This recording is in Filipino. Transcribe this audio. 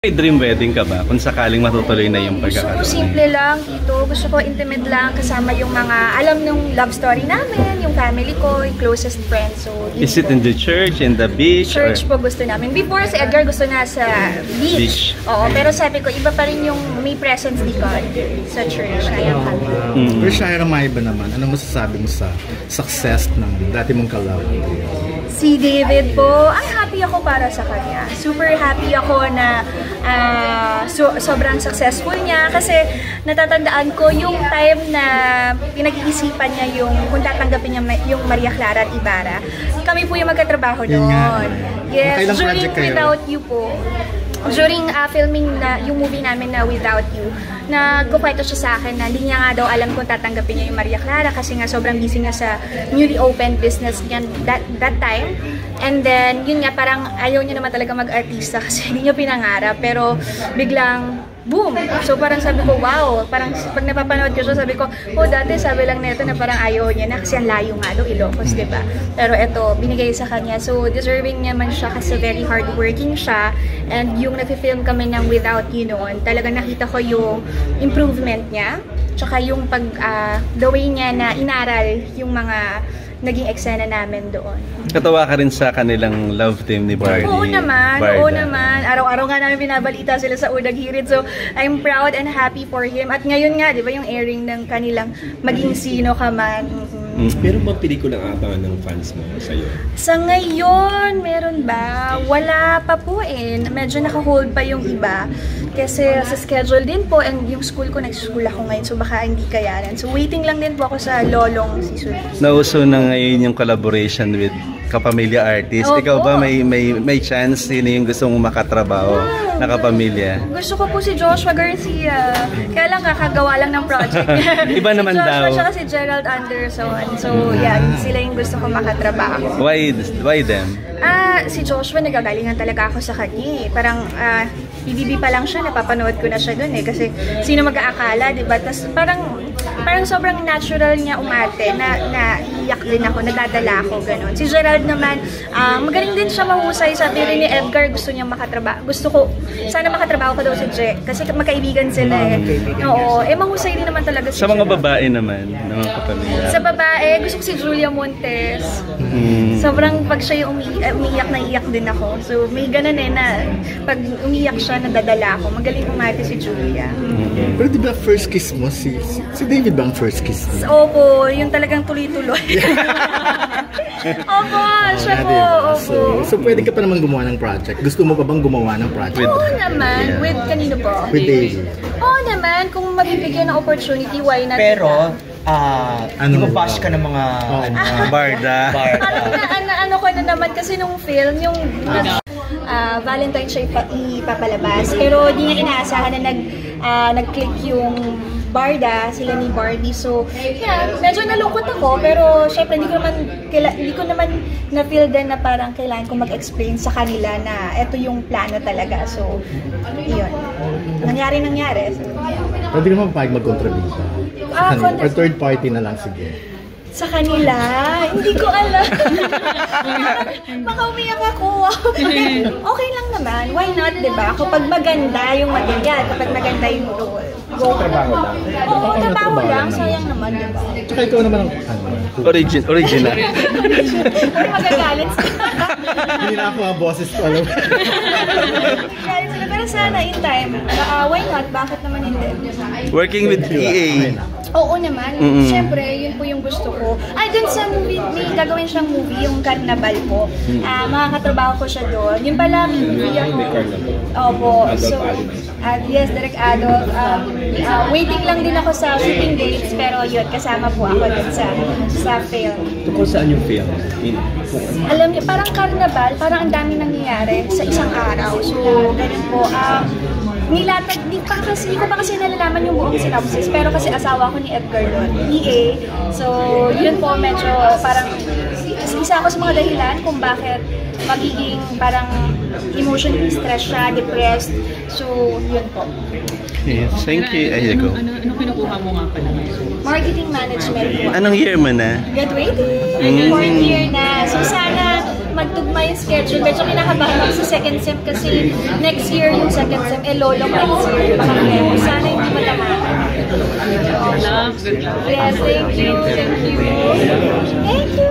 May dream wedding ka ba? Kung sakaling matutuloy na yung pagkakaroon? Gusto ko simple lang dito. Gusto ko intimate lang kasama yung mga alam nung love story namin, yung family ko, yung closest friends. So, is it in the church, in the beach? Church po gusto namin. Before si Edgar gusto na sa beach. Oo, pero sabi ko iba pa rin yung may presence dito sa church. Kaya kami. Pero Shaira, may iba naman. Anong masasabi mo sa success ng dati mong kalab? Si David po, ang happy ako para sa kanya. Super happy ako na sobrang successful niya kasi natatandaan ko yung time na pinag-iisipan niya yung kung tatanggapin niya yung Maria Clara at Ibarra. Kami po yung magkatrabaho noon. Yes, during Without You po. During filming na yung movie namin na Without You, nagkukwento siya sa akin na hindi niya nga daw alam kung tatanggapin niya yung Maria Clara kasi nga sobrang busy nga sa newly opened business niya that time. And then, yun nga, parang ayaw niya naman talaga mag-artista kasi hindi niya pinangarap. Pero biglang, boom! So parang sabi ko, wow! Parang pag napapanood ko siya, sabi ko, oh dati sabi lang nito na parang ayaw niya na kasi ang layo nga daw, Ilocos, diba? Pero eto, binigay sa kanya. So deserving naman siya kasi very hardworking siya. And yung nag-film kami ng Without You noon, talagang nakita ko yung improvement niya. Tsaka yung the way niya na inaral yung mga naging eksena namin doon. Katawa ka rin sa kanilang love team ni Barney. Oo naman, oo naman. Araw-araw nga namin binabalita sila sa Udag Hirit. So, I'm proud and happy for him. At ngayon nga, di ba yung airing ng kanilang Maging Sino Ka Man. Meron bang pelikulang abangan ng fans mo sa'yo? Sa ngayon, meron ba? Wala pa po eh. Medyo naka-hold pa yung iba. Kasi sa schedule din po, and yung school ko, nag-school ako ngayon, so baka hindi kayanan. So waiting lang din po ako sa Lolong season. Nauso na ngayon yung collaboration with kapamilya artist. Opo. Ikaw ba may chance sino yung gusto mong makatrabaho na kapamilya? Gusto ko po si Joshua Garcia. Kaya lang kakagawa lang ng project niya. Iba naman si daw. Joshua si Gerald Anderson. So yan, sila yung gusto ko makatrabaho. Why them? Si Joshua, nagagalingan talaga ako sa kanya eh. Parang BBB pa lang siya, napapanood ko na siya dun eh. Kasi sino mag-aakala, diba? Tapos parang sobrang natural niya umarte na iyak din ako, nadadala ako, gano'n. Si Gerald naman, magaling din siya mahusay. Sabi rin ni Edgar, gusto niya makatrabaho. Gusto ko, sana makatrabaho ko daw si Je. Kasi magkaibigan sila eh. Oo, mahusay din naman talaga si Sa mga Gerald. babae naman, ng mga kapamilya. Sa babae, gusto ko si Julia Montes. Sobrang pag siya yung umiiyak na iyak din ako. So may ganun eh na pag umiyak siya, nadadala ako. Magaling umarte si Julia. Pero di ba first kiss mo, si David ba ang first kiss mo? Opo, yung talagang tuloy-tuloy. Opo, siya po. Opo. So pwede ka pa naman gumawa ng project. Gusto mo pa bang gumawa ng project? Oo naman. With kanino po? With David. Oo naman. Kung mabibigyan ng opportunity, why not? Pero, bash ka ng mga Barda. Ano ko na naman kasi nung film, yung Valentine siya ipapalabas. Pero di niya inaasahan na nag-click yung Barda, sila ni Barbie. So, yeah, medyo nalungkot ako. Pero, syempre, hindi ko naman na-feel din na parang kailangan ko mag-explain sa kanila na eto yung plano talaga. So, yun. Nangyari. So, Pwede naman pa mag-contribute. Or third party na lang, sige. sa kanila, hindi ko alam. Baka umiyak ako. Okay lang naman. Why not, diba? Kapag maganda yung material, kapag maganda yung role. Trabaho lang. Oo, trabaho lang. Sayang naman, diba? Tsaka ikaw naman ang Original. Ay, magagalit sila. Hindi na ako ang boses ko, alam. Magagalit sila. Pero sana in time, why not? Bakit naman hindi? Working with EA. Oo naman. Siyempre, yun po yung gusto ko. Dun sa movie, may gagawin siyang movie, yung Carnaval po. Makakatrabaho ko siya doon. Yung pala, may movie ako. Opo. So, yes, direct adult. Waiting lang din ako sa shooting dates, pero yun, kasama po ako dun sa film. Tungkol saan yung film? Alam niyo, parang Carnaval, parang ang dami nangyayari sa isang araw. So, ganun po. Hindi ko pa kasi nalalaman yung buong synopsis, pero kasi asawa ko ni Edgar doon, EA. So, yun po, medyo parang isa ako sa mga dahilan kung bakit magiging parang emotionally stressed siya, depressed. So, yun po. Yes, thank you. Ay, go. Ano kinukuha mo nga pala? Marketing management po. Anong year mo na? Graduating! Fourth year na. So, sana magtugma yung schedule. Medyo kinakabahan ako sa second sem kasi next year yung second sem, lolo next year. Sana hindi matamahan. Yes, thank you. Thank you. Thank you.